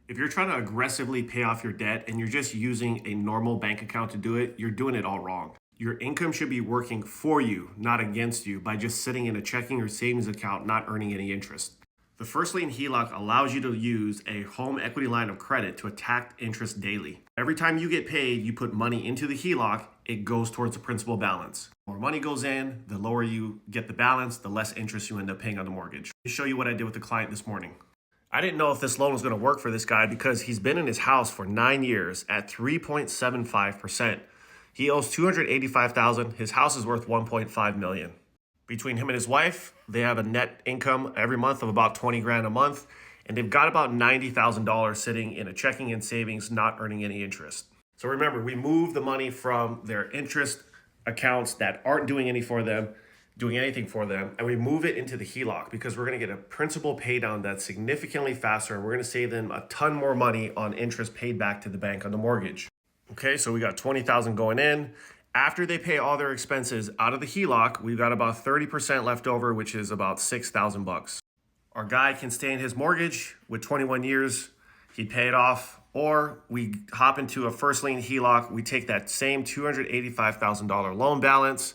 If you're trying to aggressively pay off your debt and you're just using a normal bank account to do it, you're doing it all wrong. Your income should be working for you, not against you, by just sitting in a checking or savings account not earning any interest. The First Lien HELOC allows you to use a home equity line of credit to attack interest daily. Every time you get paid, you put money into the HELOC, it goes towards the principal balance. The more money goes in, the lower you get the balance, the less interest you end up paying on the mortgage. Let me show you what I did with the client this morning. I didn't know if this loan was going to work for this guy because he's been in his house for 9 years at 3.75%. He owes $285,000. His house is worth $1.5 million. Between him and his wife, they have a net income every month of about 20 grand a month, and they've got about $90,000 sitting in a checking and savings, not earning any interest. So remember, we move the money from their interest accounts that aren't doing anything for them, and we move it into the HELOC because we're going to get a principal pay down that's significantly faster, and we're going to save them a ton more money on interest paid back to the bank on the mortgage. Okay, so we got $20,000 going in. After they pay all their expenses out of the HELOC, we've got about 30% left over, which is about $6,000. Our guy can stay in his mortgage with 21 years. He'd pay it off, or we hop into a first lien HELOC. We take that same $285,000 loan balance.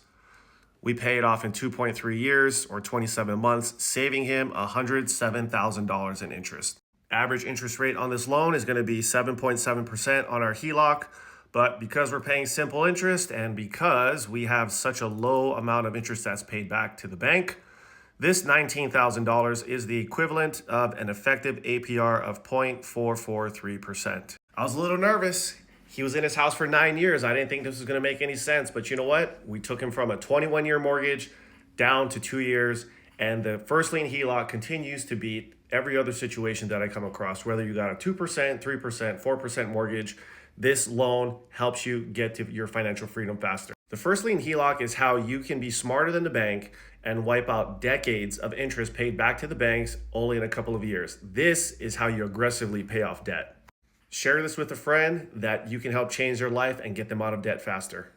We pay it off in 2.3 years or 27 months, saving him $107,000 in interest. Average interest rate on this loan is going to be 7.7% on our HELOC, but because we're paying simple interest and because we have such a low amount of interest that's paid back to the bank, this $19,000 is the equivalent of an effective APR of 0.443%. I was a little nervous. He was in his house for 9 years. I didn't think this was going to make any sense, but you know what? We took him from a 21-year mortgage down to 2 years, and the first lien HELOC continues to beat every other situation that I come across. Whether you got a 2%, 3%, 4% mortgage, this loan helps you get to your financial freedom faster. The first lien HELOC is how you can be smarter than the bank and wipe out decades of interest paid back to the banks only in a couple of years. This is how you aggressively pay off debt. Share this with a friend that you can help change their life and get them out of debt faster.